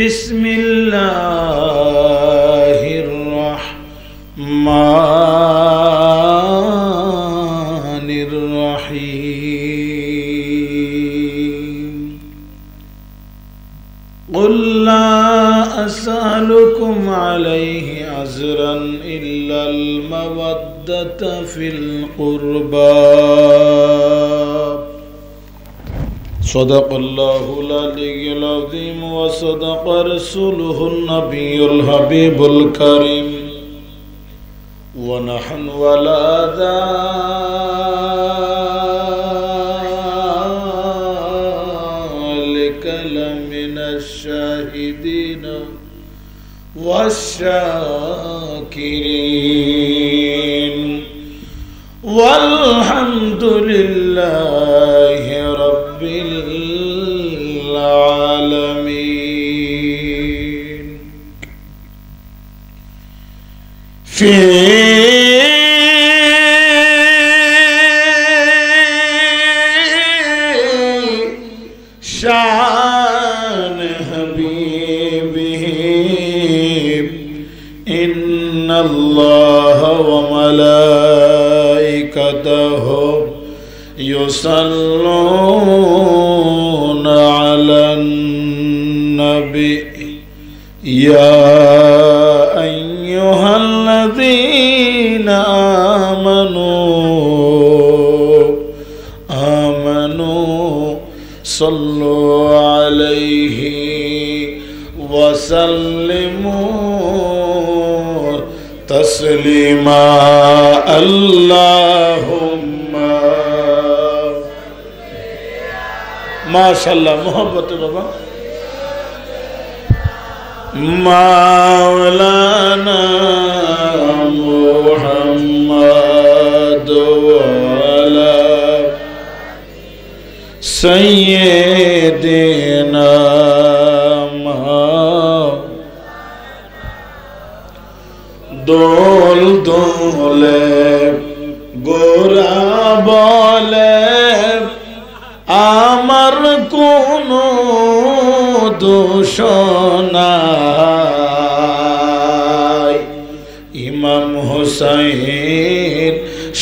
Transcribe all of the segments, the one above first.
বিসমিল্লাহির রহমানির রহিম قل لا أسألكم عليه أجرا إلا المودة في القربى صدق الله العلي العظيم وصدق رسوله النبي الحبيب الكريم ونحن على ذلك لمن الشاهدين والشاكرين والحمد لله رب العالمين في شان حبيبه إن الله وملائكته يصلون على النبي يا أيها الذين آمنوا صلوا عليه وسلموا تسليما اللهم ما شاء الله محبت بابا مولانا محمد وعلى سيدنا দোল দোলে গোরা বলে আমার কোনো দোষ নাই ইমাম হুসাইন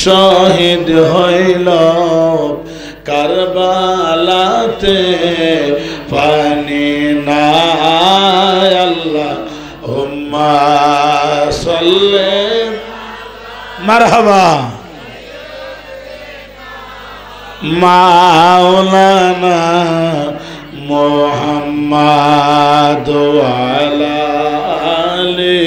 শহীদ হইল কারবালাতে পানি নাই আল্লাহ হুম্মা সাল্লি মারহাবা মাওলানা মুহাম্মদ ওয়ালা আলি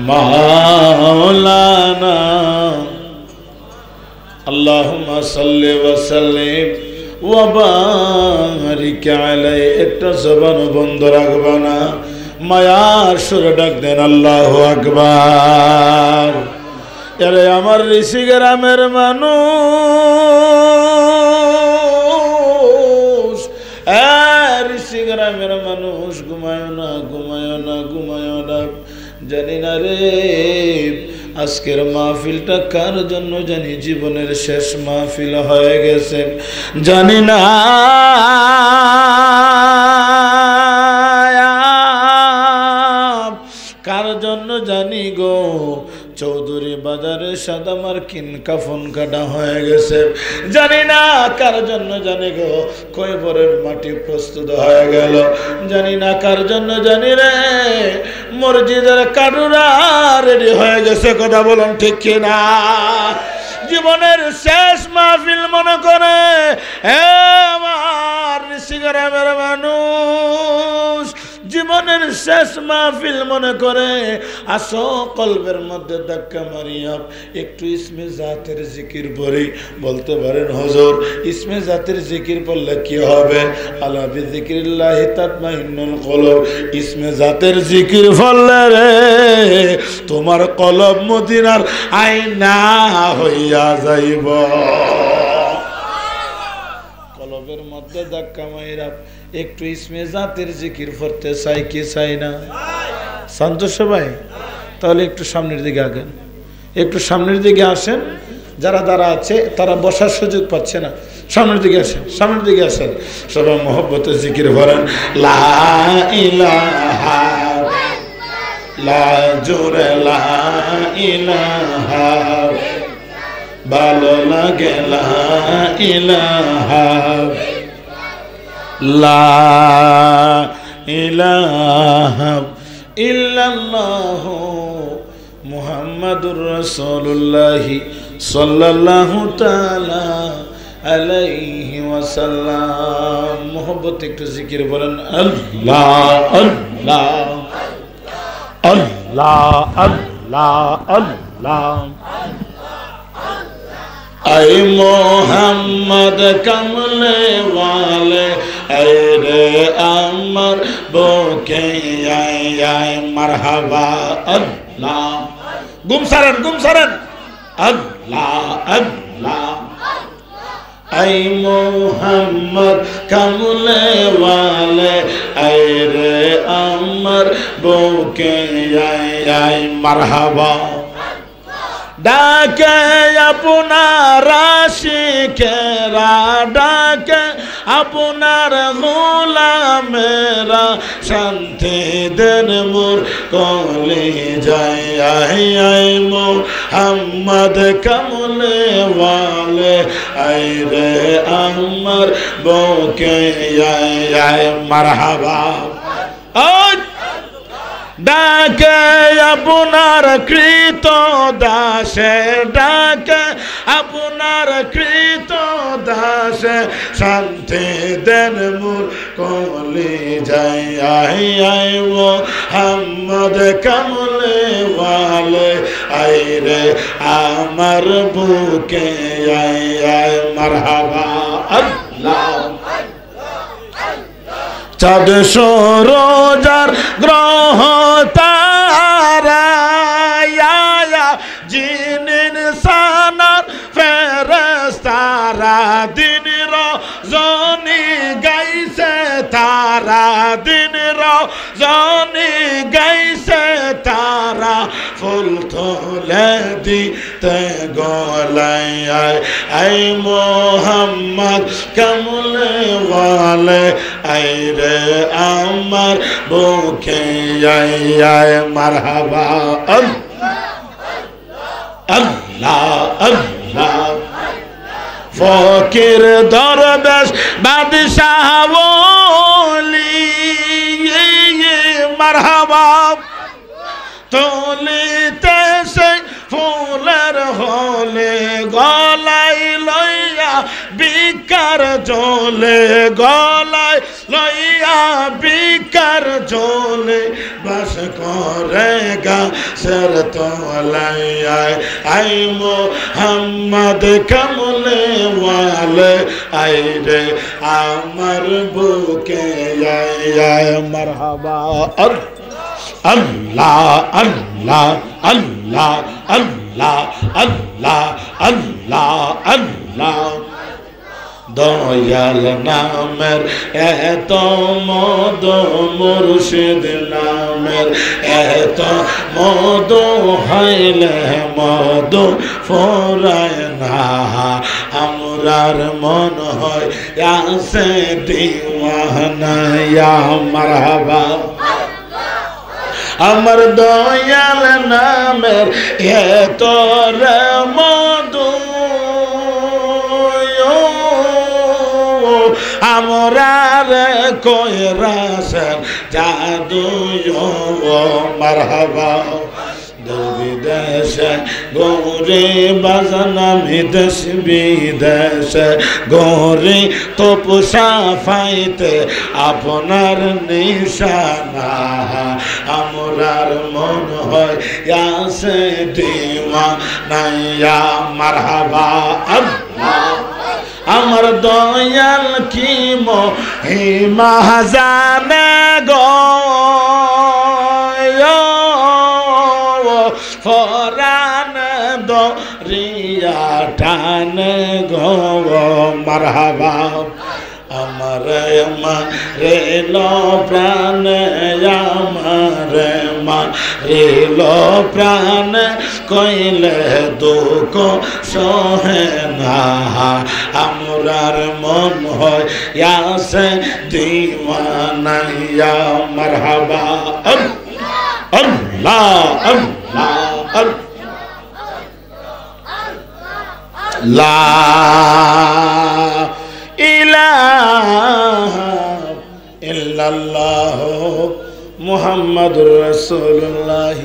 মাওলানা আল্লাহুম্মা সাল্লি ওয়া সাল্লিম ওয়া বারিক আলাইহি একটা জবান বন্ধ রাখবা না মায়ার সুরে ডাক দেন আল্লাহু আকবার এরে আমার ঋষি গ্রামের মানুষ ঋষি গ্রামের মানুষ ঘুমায় না ঘুমায় না ঘুমায় না জানি না রে আজকের মাহফিলটা কার জন্য জানি জীবনের শেষ মাহফিল হয়ে গেছে জানি না কার জন্য জানি গো চৌধুরী বাজারে সাদা মার্কিন কাফন কাটা হয়ে গেছে জানি না কার জন্য জানি গো কয়বরের মাটি প্রস্তুত হয়ে গেল জানি না কার জন্য জানি রে মসজিদের কাটুরা রেডি হয়ে গেছে কথা বলুন ঠিক কিনা জীবনের শেষ মাহফিল মনে করে আমার ঋষি গ্রামের মানুষ জীবনের শেষ মাহফিল মনে করে আসো কলবের মধ্যে ধাক্কা মারিয়া একটু ইসমে জাতের জিকির পড়ি বলতে পারেন হুজুর ইসমে জাতের জিকির পড়লে কি হবে আলা বিযিকিরিল্লাহি তাতমাইন্নুল কুলুব ইসমে জাতের জিকির পড়লে রে তোমার কলব মদিনার আয়না হইয়া যাইব কলবের মধ্যে ধাক্কা মাইরা একটু ইসমে জাতের জিকির পড়তে চাই কি চাই না শান্ত সবাই তাহলে একটু সামনের দিকে আগেন একটু সামনের দিকে আসেন যারা যারা আছে তারা বসার সুযোগ পাচ্ছে না সামনের দিকে আসেন, সামনের দিকে আসেন, সবাই মহব্বতে জিকির করেন লা ইলাহা, লা জোরে লা ইলাহা, ভালো লাগে লা ইলাহা, লা ইলাহা ইল্লাল্লাহ মুহাম্মাদুর রাসূলুল্লাহ সাল্লাল্লাহু তাআলা আলাইহি ওয়াসাল্লাম। মোহব্বত একটু জিকির বলেন আল্লাহ আল্লাহ আল্লাহ আল্লাহ আল্লাহ। আই মোহাম্মদ কমলে ওয়ালে আয় রে আমার বুকে আয় আয় মারহাবা আল্লাহ। গুম সারেন আল্লাহ আল্লাহ। আই মোহাম্মদ কমলে ওয়ালে আয় রে আমার বুকে আয় আয় মারহাবা। ডাকে আপনার আশিকেরা, ডাকে আপনার গোলামেরা, শান্তি দেন মোর কলিজায় আয় আয় মোহাম্মদ কমলে ওয়ালে আয় রে আমার বুকে আয় আয় মারহাবা। ডাকে আপনার কৃত দাসে, ডাকে আপনার কৃত দাসে, শান্তি দেন মোর কলিজায় আয় আয় মোহাম্মদ কমলে ওয়ালে আয় রে আমার বুকে আয় আয় মারহাবা আল্লাহ। চাঁদ সূরজার গ্রহ তারা জিন ইনসানার ফেরেশতারা, দিন রজনী গাইছে তারা, দিন রজনী গাইছে তারা, ফুল তুলে দিতে গলায় আয় আয় মোহাম্মদ কমলে ওয়ালে আয় রে আমার বুকে আয় আয় মারহাবা আল্লাহ আল্লাহ। ফকির দরবেশ বাদশাহ ওলি মারহাবা, তুলিতেছে ফুলের হলে গলায় লইয়া বিকার জ্বলে, গলায় লইয়া বিকার জ্বলে, বাস করে গাছের তলায় আই মোহাম্মদ কমলে ওয়ালে আই রে আমার বুকে আয় মারহাবা আল্লাহ আল্লাহ আল্লাহ আল্লাহ আল্লাহ আল্লাহ আল্লাহ। দয়াল নামের এত মধু, মুর্শিদ নামের এত মধু, হইলে মধু ফোরায় না, আমরার মন হয় আসে দিওয়ানা ইয়া মারহাবা। আমার দয়াল নামের এত মধু, আমরার কইরাছেন জাদু মারহাবা। বিদেশে গৌরী বাজানামি দেশ বিদেশে গৌরী তপসা ফাইতে আপনার নিশানা, আমরার মন হয় আসে দিওয়ানা ইয়া মারহাবা আল্লাহ। আমার দয়াল কি মহিমা জানে গো, ফরান দরিয়া টান গো মারহাবা। আমার রেলো প্রাণে রেলো প্রাণে কইলে দুঃখ সহে না আমরার মন হয় ইয়াসে দিওয়ানা ইয়া মারহাবা আল্লাহ আল্লাহ লা ইলাহা ইল্লাল্লাহ মুহাম্মাদুর রাসূলুল্লাহ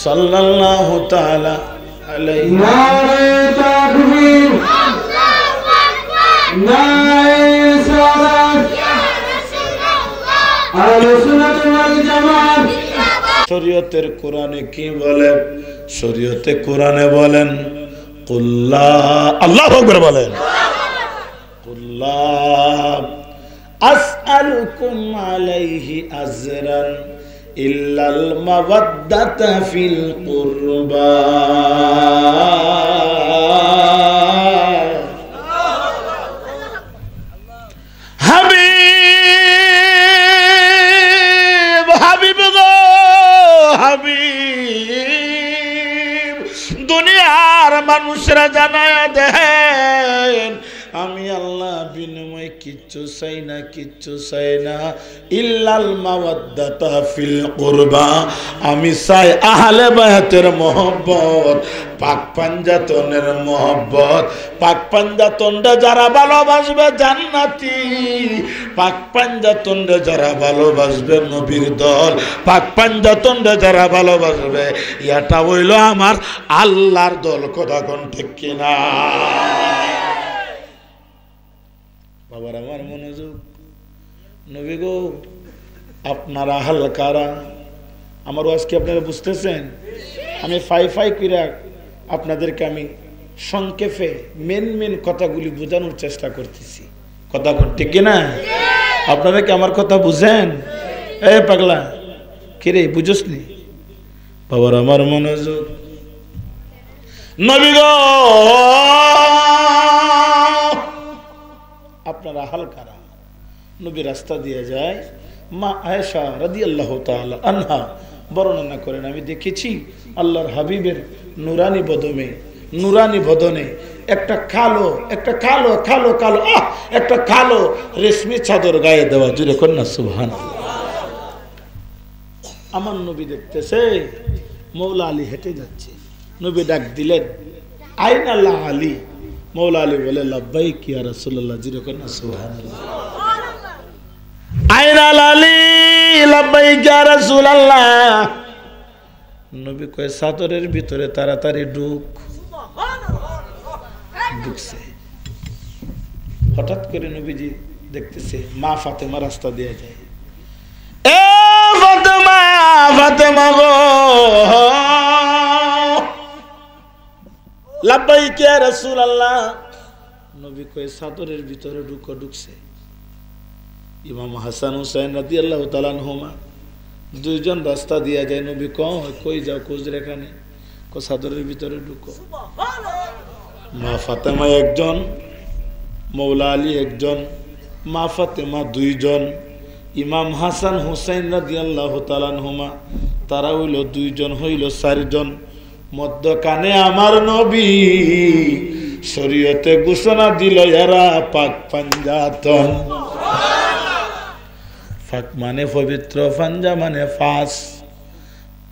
সাল্লাল্লাহু তাআলা আলাইহি নারে তাকবীর আল্লাহু আকবার নারে সালাত ইয়া রাসূলুল্লাহ আহলে সুন্নাত ওয়াল জামাত শরীয়তের কোরআনে কি বলে শরীয়তে কোরআনে বলেন কুল্লা আল্লাহু আকবার বলেন কুল্লা আসআলুকুম আলাইহি আজরান ইল্লাল মাওয়াদ্দাতা ফিল কুরবা হাবিব হাবিব গো হাবিব দুনিয়ার মানুষরা জানায়া দেন আমি আল্লাহ বিনিময় কিচ্ছু চাই না ইল্লাল মাওয়াদ্দাতা ফিল কুরবা আমি চাই আহলে বায়াতের মহব্বত পাক পাঞ্জাতনের মহব্বত পাক পাঞ্জাতনটা যারা ভালোবাসবে জান্নাতি পাক পাঞ্জাতনটা যারা ভালোবাসবে নবীর দল পাক পাঞ্জাতনটা যারা ভালোবাসবে এটা হইল আমার আল্লাহর দল কথা কোন ঠিক কিনা বাবার আমার মনোযোগ নবী গো আপনারা হালকারা আমার আজকে আপনারা বুঝতেছেন আমি ফাই করে আপনাদেরকে আমি সংক্ষেপে মেন কথাগুলি বোঝানোর চেষ্টা করতেছি কথা ঠিক কিনা আপনারা কি আমার কথা বুঝেন এই পাগলা কিরে বুঝছনি বাবার আমার মনোযোগ নবী গো আপনারা হালকারা নবী রাস্তা দিয়ে যায় মা আয়েশা রাদিয়াল্লাহু তাআলা আনহা বর্ণনা করেন আমি দেখেছি আল্লাহর হাবিবের নুরানি বদনে একটা কালো একটা কালো রেশমি চাদর গায়ে দেওয়া জুড়ে কন্যা সুবহানাল্লাহ আমার নবী দেখতেছে মৌলা আলী হেঁটে যাচ্ছে নবী ডাক দিলেন আইন আল্লাহ আলী মৌলা আলী বলে লাব্বাইক ইয়া রাসূলুল্লাহ জিরো কন্যা সুবহানাল্লাহ আইন আলী লাব্বাইক ইয়া রাসূলুল্লাহ নবী কয় চাদরের ভিতরে তাড়াতাড়ি ঢুকছে হঠাৎ করে নবীজি দেখতেছে মা ফাতেমা রাস্তা দিয়ে যায় এ ফাতেমা গো লাব্বাইক ইয়া রাসূলুল্লাহ নবী কয় চাদরের ভিতরে ঢুকছে ইমাম হাসান হুসাইন রাদিয়াল্লাহু তাআলা আনহুমা দুইজন রাস্তা দিয়া যায় নবী কই যাও খোঁজ রেখানে চাদরের ভিতরে ঢুকো মা ফাতেমা একজন মৌলা আলী একজন মা ফাতেমা দুইজন ইমাম হাসান হুসাইন রাদিয়াল্লাহু তাআলা আনহুমা তারা হইল দুইজন হইল চারজন মধ্যখানে আমার নবী শরীয়তে ঘোষণা দিল এরা পাক পাঞ্জাতন ফাক মানে পবিত্র পাঞ্জা মানে ফাঁস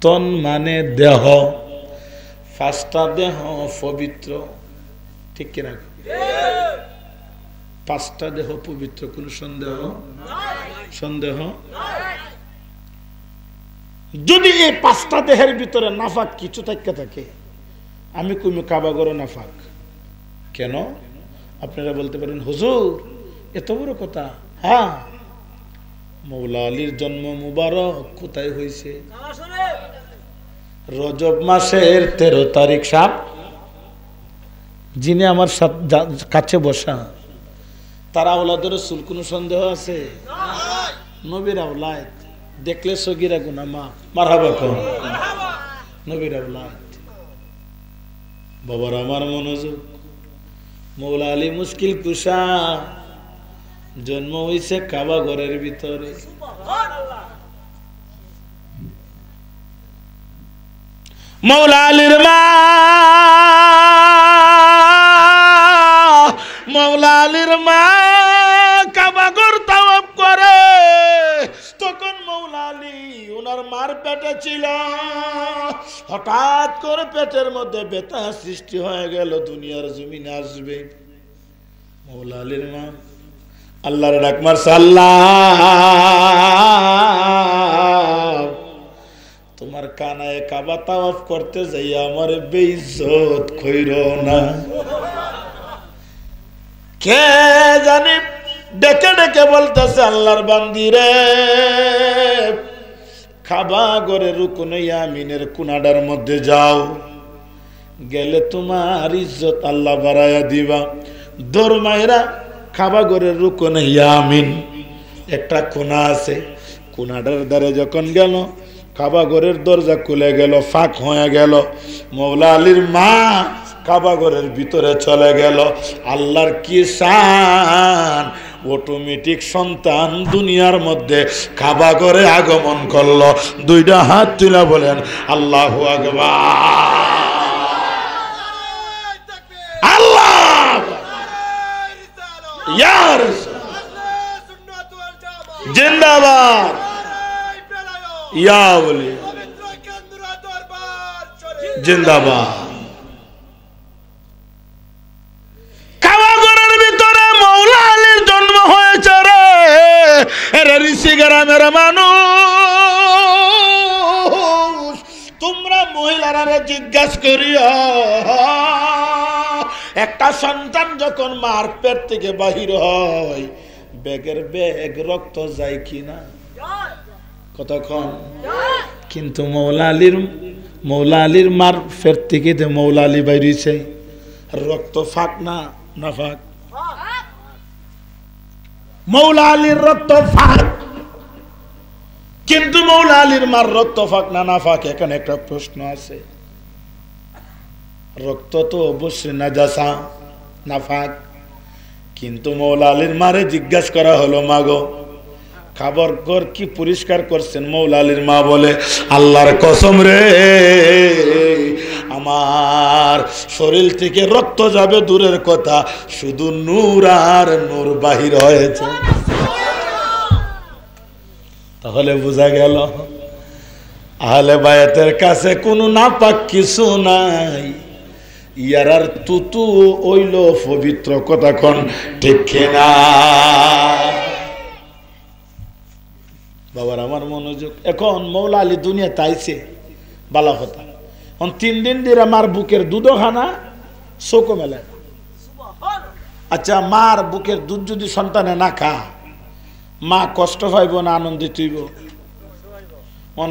তন মানে দেহ ফাঁসটা দেহ পবিত্র ঠিক কিনা পাঁচটা দেহ পবিত্র কোন সন্দেহ যদি এই পাঁচটা দেহের ভিতরে নাফাক কিছু থাকে আমি কইমি কাবাগর নাফাক কেন আপনারা বলতে পারেন হুজুর এত বড় কথা হ্যাঁ মৌলা আলীর জন্ম মুবারক কোথায় হয়েছে রজব মাসের 13 তারিখ সাপ যিনি আমার কাছে বসা তারা আওলাদ রাসূল কোন সন্দেহ আছে নবীর আওলাদ দেখলে সগীরা গুনাহ মারহাবা কোন নবীর আওলাদ বাবার আমার মনোযোগ মৌলা আলী মুশকিল কুশা জন্ম হইছে কাবা ঘরের ভিতরে। মৌলা আলীর মা, মৌলা আলীর মা কাবা ঘর তাওয়াফ করে। তখন মৌলা আলী ওনার মার পেটে ছিল। হঠাৎ করে পেটের মধ্যে ব্যথা সৃষ্টি হয়ে গেল, দুনিয়ার জমিনে আসবে। মৌলা আলীর মা আল্লাহর ডাক মারছে, আল্লাহ তোমার কানায় কাবা তাওয়াফ করতে যাই আমার বেইজ্জত কইরো না। কে জানি ডেকে ডেকে বলতেছে, আল্লাহর বান্দি রে, কাবা ঘরে রুকনে ইয়ামিনের কুনাডার মধ্যে যাও, গেলে তোমার ইজ্জত আল্লাহ বাড়ায়া দিবা। দরমাইরা কাবা ঘরের রুকনে ইয়ামিন একটা কোনা আছে, কোনাডার দ্বারে যখন গেল কাবা ঘরের দরজা খুলে গেল, ফাঁক হয়ে গেল। মৌলা আলীর মা কাবা ঘরের ভিতরে চলে গেল। আল্লাহর কি শান, অটোমেটিক সন্তান দুনিয়ার মধ্যে কাবা ঘরে আগমন করলো। দুইটা হাত তুলে বলেন আল্লাহু আকবার। আল্লাহ ইয়া রাসূল জিন্দাবাদ, ইয়া ওলি জিন্দাবাদ। কাবা ঘরের ভিতরে মৌলা আলীর জন্ম হয়েছে রে। এরে ঋষি গ্রামের মানুষ, তোমরা মহিলারা জিজ্ঞাসা করিও, একটা সন্তান যখন মার পেট থেকে বাহির হয়, ব্যাগের ব্যাগ রক্ত যায় কিনা? কতক্ষণ? কিন্তু মৌলা আলীর মার পেট থেকে মৌলা আলী বাইরেছে, রক্ত ফাঁক না না ফাঁক? মৌলা আলীর রক্ত ফাঁক, কিন্তু মৌলা আলীর মার রক্ত ফাঁক না না ফাঁক? এখানে একটা প্রশ্ন আছে। রক্ত তো অবশ্যই নাজাসা না ফাঁক, কিন্তু মৌলা আলীর মারে জিজ্ঞাসা করা হলো, মাগো খাবার ঘর কি পরিষ্কার করছেন? মৌলা আলীর মা বলে, আল্লাহর কসম রে, আমার শরীর থেকে রক্ত যাবে দূরের কথা, শুধু নূর আর নূর বাহির হয়েছে। তাহলে বোঝা গেল আহলে বায়াতের কাছে কোনো নাপাক কিছু নাই। ইয়ারার তুতু ওইল পবিত্র, কথা কোন ঠিক না? বাবার আমার মনোযোগ। এখন মৌলা আলী দুনিয়াতে আইছে বালা কথা, 3 দিন ধরে আমার বুকের দুধও খানা, চোখও মেলায়। আচ্ছা, মার বুকের দুধ যদি সন্তানে না খা, মা কষ্ট পাইব না আনন্দিত হইব?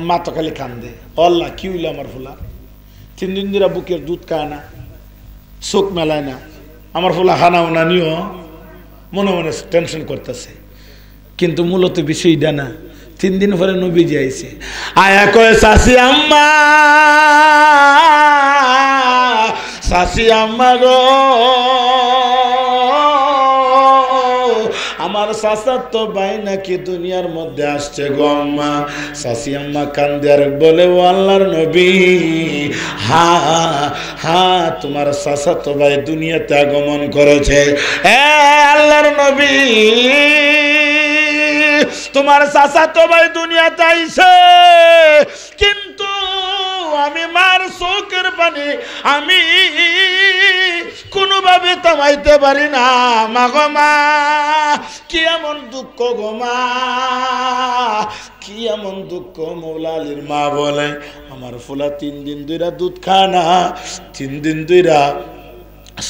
মা তো খালি কান্দে, আল্লাহ কি হইল আমার ফুলা, 3 দিন ধরে বুকের দুধ খায় না, চোখ মেলায় না, আমার ফুলা খানাও না, নিও মনে মনে টেনশন করতেছে। কিন্তু মূলত বিষয়টা না। 3 দিন পরে নবীজি আইছে, আয়া কয়, শাশি আম্মা, শাশি আম্মা গো, আমার চাচাতো ভাই নাকি দুনিয়ার মধ্যে আসছে গো আম্মা। শাশি আম্মা কান্দে আর বলে, ও আল্লাহর নবী, হা হা তোমার চাচাতো ভাই দুনিয়াতে আগমন করেছে। এ আল্লাহর নবী, তোমার চাচাতো ভাই দুনিয়াতে আইছে, কিন্তু আমি মার চোখের পানি আমি কোনোভাবে থামাইতে পারি না। মা গো মা, কি এমন দুঃখ গো মা, কি এমন দুঃখ? মৌলা আলীর মা বলে, আমার ফুলা 3 দিন ধরে দুধ খায় না, 3 দিন ধরে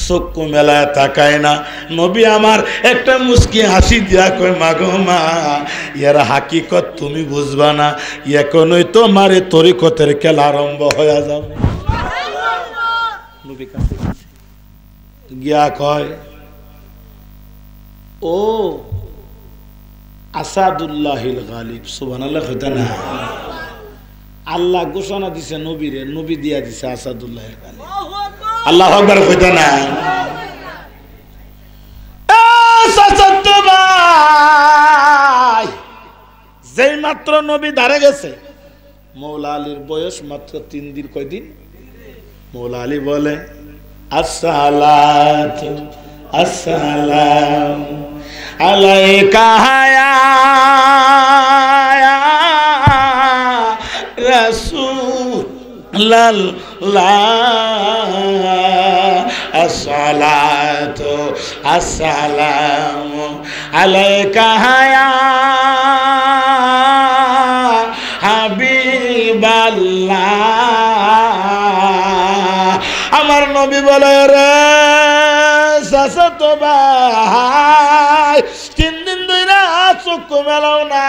চক্ষু মেলায় তাকায় না। নবী আমার একটা মুস্কি হাসি দিয়া কয়, মা গো মা, ইয়ার হাকিকত তুমি বুঝবা না, এখনই তোমার তরিকতের খেলা আরম্ভ হয়ে যাবে। নবী কাছে গিয়া কয়, ও আসাদুল্লাহিল গালিব, সুবহানাল্লাহ কইতা না? আল্লাহ ঘোষণা দিছে নবীরে, নবী দিয়া দিছে আসাদুল্লাহিল গালিব। আল্লাহু আকবার কইতা না? মাত্র নবী দাঁড়ে গেছে, মৌলা আলীর বয়স মাত্র 3 দিন। কয়দিন? মৌলা আলী বলে আসসালাতু আসসালাম আলাইকা ইয়া রাসূলুল্লাহ, আসসালাতু আসসালামু আলাইকা ইয়া হাবিবাল্লাহ। আমার নবী বলে রে চাচাতো ভাই, 3 দিন ধরে চক্ষু মেলাও না,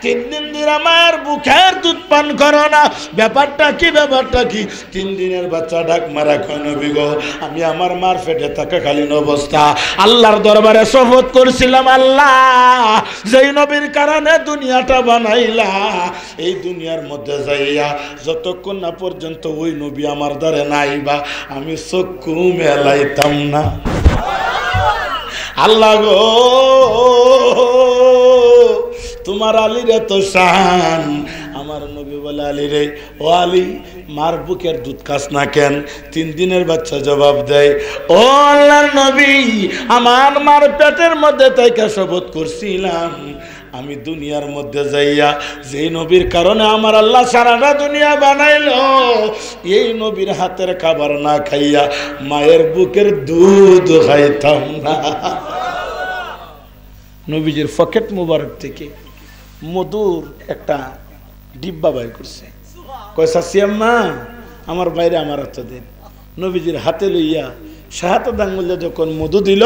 3 দিন ধরে মায়ের বুকের দুধ পান করো না, ব্যাপারটা কি? ব্যাপারটা কি? 3 দিনের বাচ্চা ডাক মারা কয় নবী গো, আমি আমার মার পেটে থাকাকালীন অবস্থা আল্লাহর দরবারে শপথ করছিলাম, আল্লাহ যেই নবীর কারণে দুনিয়াটা বানাইলা, এই দুনিয়ার মধ্যে যাইয়া যতক্ষণ না পর্যন্ত ওই নবী আমার দ্বারে নাইবা আমি চক্ষু মেলাইতাম না। আল্লাহ গো, তোমার আলীর এত শান। আমার নবী বলে আলী রে, ও আলী মার বুকের দুধ খাস না কেন? 3 দিনের বাচ্চা জবাব দেয়, ও আল্লাহর নবী, আমার মার পেটের মধ্যে তাইকা শপথ করছিলাম আমি দুনিয়ার মধ্যে যাইয়া যেই নবীর কারণে আমার আল্লাহ সারাটা দুনিয়া বানাইলো, এই নবীর হাতের খাবার না খাইয়া মায়ের বুকের দুধ খাইতাম না। নবীজির পকেট মুবারক থেকে মধুর একটা ডিব্বা বাইর করছে, কয়সা সিয়াম্মা আমার বাইরে আমার হাতে দিন। নবীজির হাতে লইয়া শাহাদাত আঙ্গুলে যখন মধু দিল,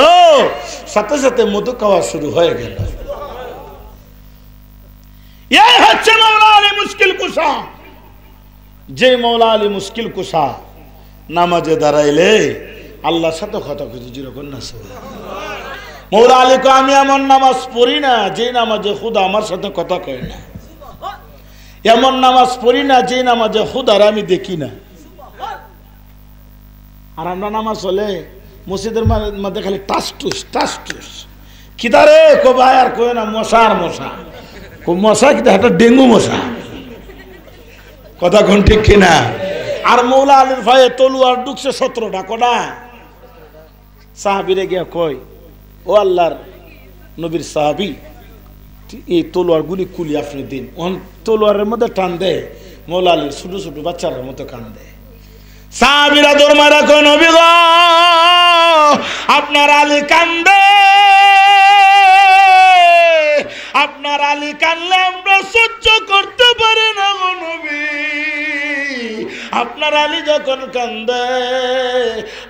সাথে সাথে মধু খাওয়া শুরু হয়ে গেল। এই হচ্ছে মৌলা আলী মুশকিল কুশা। যে মৌলা আলী মুশকিল কুশা নামাজে দাঁড়াইলে আল্লাহর সাথে কথা কইতে যেরকম না। মৌলা আলী কো আমি এমন নামাজ পড়ি না যে নামাজে খুদা আমার সাথে কথা কয় না, এমন নামাজ পড়ি না যে নামাজে খুদার আমি দেখি না। আর আমরা নামাজ হলে মসজিদের মধ্যে খালি টাসটুস টাসটুস, কিদারে কো ভাই আর কয় না, মশা আর মশা, মশা কিন্তু একটা ডেঙ্গু মশা, কথা কোন ঠিক কিনা? আর মৌলা আলীর ভাই তলুয়ার ঢুকছে 17টা, কটা? সাহাবীরে গিয়া কয়, ও আল্লাহর নবীর সাহাবী, এই তলোয়ার গুলি কুলি আপনি দিন। তলোয়ারের মধ্যে টান দেয়, মৌলা আলী ছোট ছোট বাচ্চার মতো কান দেয়। সাহাবীরা দৌড় মারা কয়, নবী গো আপনার আলী কান্দে, আপনার আলী কানলে আমরা সহ্য করতে পারি না গো নবী। আপনার আলী যখন কান্দে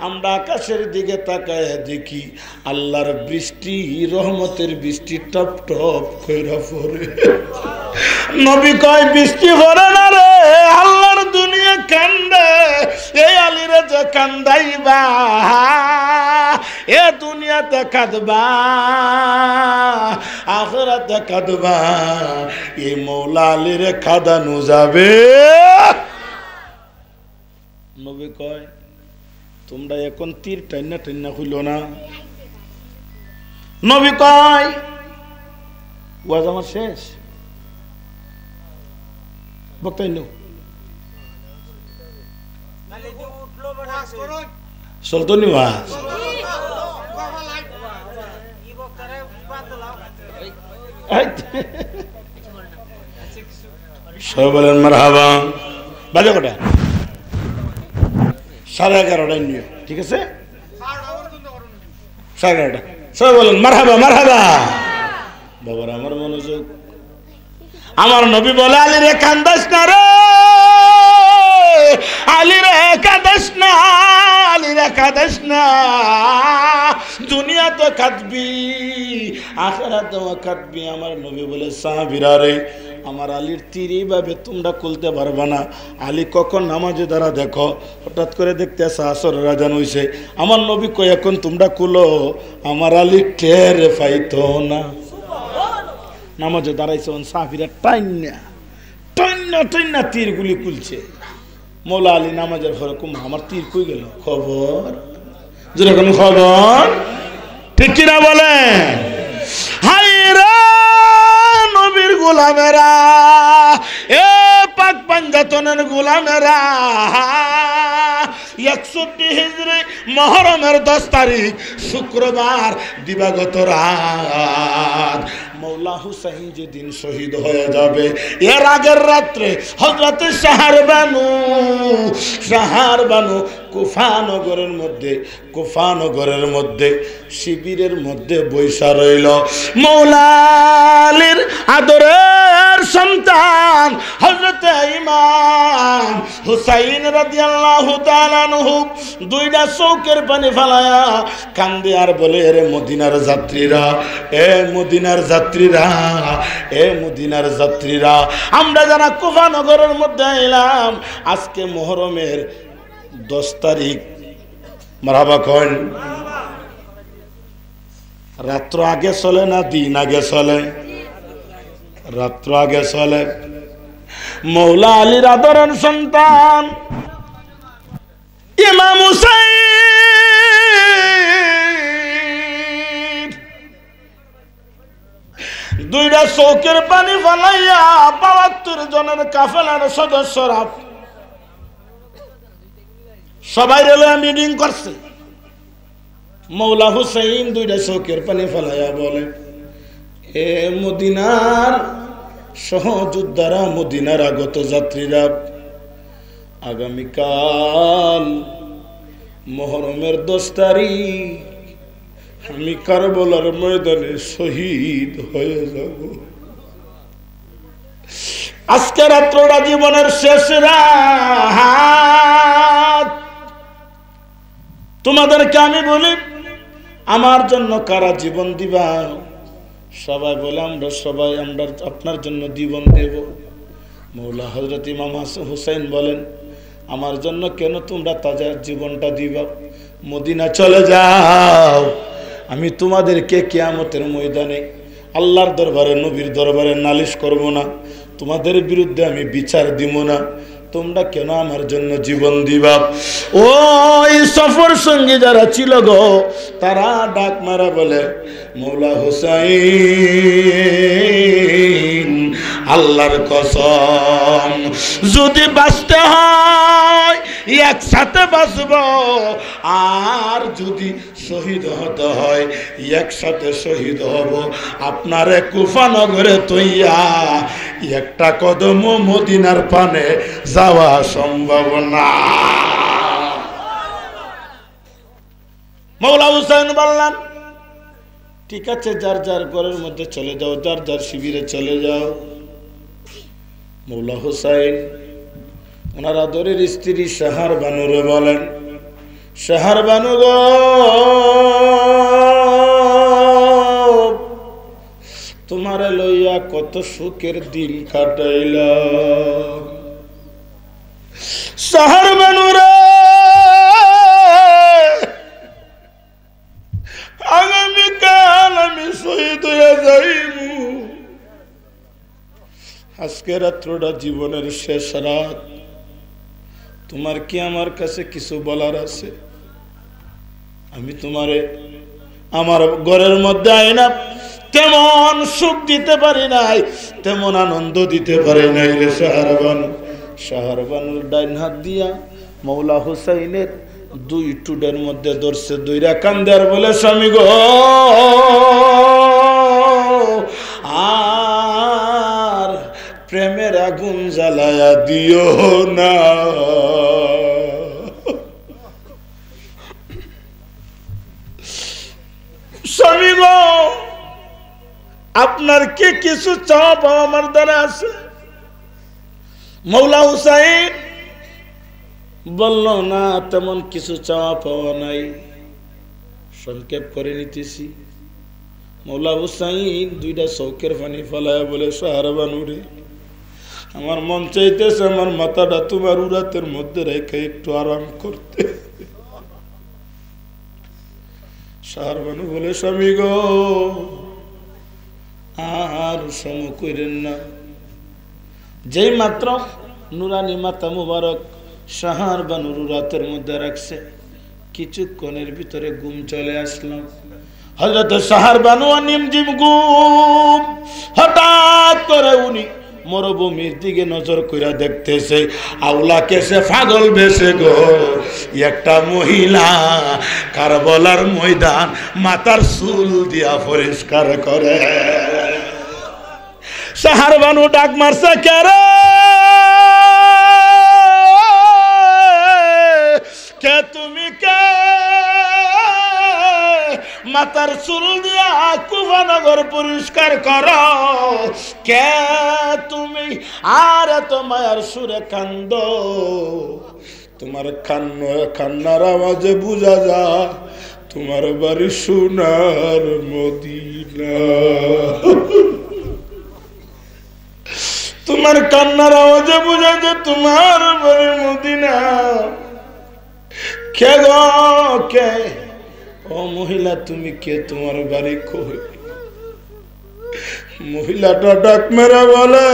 আমরা আকাশের দিকে তাকায় দেখি আল্লাহর বৃষ্টি, রহমতের বৃষ্টি টপ টপ কইরা পড়ে। নবী কয় বৃষ্টি পড়ে না রে, আল্লাহর দুনিয়া কান্দে, এই আলীরে যে কান্দাইবা এ দুনিয়াতে কাঁদবা, আখিরাতে কাঁদবা, এই মৌলা আলীরে কাঁদানো যাবে। নবী কয় তোমরা এখন তীর টাইনা টাইনা হইল না। নবী কয় ওয়াজ আমার শেষ, বক্তাই নো চলতো নি ওয়াজ? সবাই বলেন মারহাবা। বাজে কটা? 11:30 নিয়ে, ঠিক আছে 11:30। সবাই বলেন মারহাবা মারহাবা। বাবার আমার মনোযোগ। আমার নবী বলে আলী রে কান্দাস না রে, আলী রে কাঁদাস না, আলী রে কাঁদাস না। দুনিয়া তো কাঁদবি, আখিরাতেও কাঁদবি। আমার নবী বলে সাহাবীরা রে, আমার আলীর তীর এইভাবে তোমরা খুলতে পারবা না। আলী কখন নামাজে দ্বারা দেখো, হঠাৎ করে দেখতে আসা আসরের আজান হইছে। আমার নবী কয় এখন তোমরা খুলো, আমার আলী টের পাইতো না। নামাজে দাঁড়াইছে, সাহাবীরা টাইনা টাইনা টাইনা তীরগুলি খুলছে। মৌলা আলী নামাজের পরে কুমা আমার তীর কই গেল, খবর যেরকম খবর, ঠিক কিনা বলে? হায় রে নবীর গোলামেরা, এ পাক পাঞ্জাতনের গোলামেরা, 61 হিজরি মুহররমের 10 তারিখ শুক্রবার দিবাগত রাত মৌলা হুসাইন যেদিন শহীদ হয়ে যাবে, এর আগের রাত্রে হযরত শাহরবানু কুফানগরের মধ্যে শিবিরের মধ্যে বৈশা রইল। মৌলা আলীর আদরের সন্তান হযরত ইমাম হুসাইন রাদিয়াল্লাহু তাআলা আনহু দুইটা চৌকের পানি ফালায়া কান্দে আর বলে, রে মদিনার যাত্রীরা, এ মদিনার যাত্রীরা, আমরা যারা কুফানগরের মধ্যে এলাম, আজকে মুহররমের 10 তারিখ, মারহাবা কন, রাত্র আগে চলে না দিন আগে চলে? রাত্র আগে চলে। মৌলা আলীর আদরের সন্তান ইমাম হুসাইন দুইটা চৌকের পানি ফালাইয়া 72 জনের কাফেলার সদস্যরা সবাই রেলে মিটিং করছে। মৌলা হুসাইন দুইটা চৌকের পানি ফালাইয়া বলে, এ মদিনার সহযোদ্ধারা, মদিনার আগত যাত্রীরা, আগামীকাল মুহররমের 10 তারিখ আমি কারবালার ময়দানে শহীদ হয়ে যাব। আজকে রাত্রটা জীবনের শেষ রাত। তোমাদেরকে আমি বলি, আমার জন্য কারা জীবন দিবা? সবাই বলে, আমরা আপনার জন্য জীবন দেব। মৌলা হযরত ইমাম হুসাইন বলেন, আমার জন্য কেন তোমরা তাদের জীবনটা দিবা? মদিনা চলে যাও, আমি তোমাদেরকে কিয়ামতের ময়দানে আল্লাহর দরবারে, নবীর দরবারে নালিশ করব না, তোমাদের বিরুদ্ধে আমি বিচার দিব না, তোমরা কেন আমার জন্য জীবন দিবা? ওই সফর সঙ্গী যারা ছিল গো, তারা ডাক মারা বলে, মৌলা হুসাইন, আল্লাহর কসম, যদি বাঁচতে হয় একসাথে বাঁচব, আর যদি শহীদ হতে হয় একসাথে শহীদ হব। আপনারে কুফানগরে তৈয়া একটা কদম মদিনার পানে যাওয়া সম্ভব না। মৌলা হুসাইন বললেন, ঠিক আছে, যার যার ঘরের মধ্যে চলে যাও, যার যার শিবিরে চলে যাও। মৌলা হুসাইন ওনার আদরের স্ত্রী শাহরবানুরে বলেন, শাহরবানু গো, তোমারে লইয়া কত সুখের দিন কাটাইলাম। শাহরবানুরে, আগামীকাল আমি শহীদ হয়ে যাইমু। আজকে রাত্রটা জীবনের শেষ রাত। তোমার কি আমার কাছে কিছু বলার আছে? আমি তোমারে আমার ঘরের মধ্যে আইনা তেমন সুখ দিতে পারি নাই, তেমন আনন্দ দিতে পারি নাই রে শাহরবানু। শাহরবানুর ডাইন হাত দিয়া মৌলা হুসাইনের 2 টুডের মধ্যে ধরছে, 2টা কান্দে আর বলে, স্বামী গো, আর প্রেমের আগুন জ্বালায়া দিও না। স্বামী গো, আপনার কি কিছু চাওয়া পাওয়া আমার দ্বারা আছে? মৌলা হুসাইন বলল, না, তেমন কিছু চাওয়া পাওয়া নাই, সংক্ষেপ করে নিতেছি। মৌলা হুসাইন 2টা চৌকের পানি ফেলায় বলে, শাহরবানুরে, আমার মন চাইতেছে আমার মাথাটা তোমার উরাতের মধ্যে রেখে একটু আরাম করতে। শাহরবানু বলে, স্বামী গো, আর সম করেন না। যেই মাত্র নুরানি মাথা মুবারক শাহরবানুর রাতের মধ্যে রাখছে, কিছুক্ষণের ভিতরে ঘুম চলে আসলো। হযরত শাহরবানু নিমজিম ঘুম। হঠাৎ করে উনি মরুভূমির দিকে নজর কইরা দেখতেছে আউলা কেসে পাগল বেশে গো একটা মহিলা কারবালার ময়দান মাথার চুল দিয়া পরিষ্কার করে। সাহার বানু ডাক মারছে কেরে কে তুমি কে মাথার চুল দিয়া কুফানগর পরিষ্কার করো কে তুমি আর এত মায়ার সুরে কান্দ তোমার কান্নার আওয়াজে বুঝা যা তোমার বাড়ি সোনার মদিনা তোমার কান্নার আওয়াজে বুঝা যে তোমার বাড়ি মদিনা কে গো কে ও মহিলা তুমি কে তোমার বাড়ি কই মহিলাটা ডাক মেরে বলে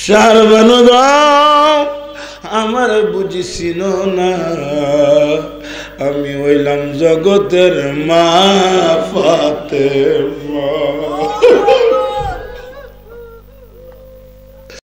সারবানু আমার বুঝিছিল না আমি হইলাম জগতের মা ফাতেমা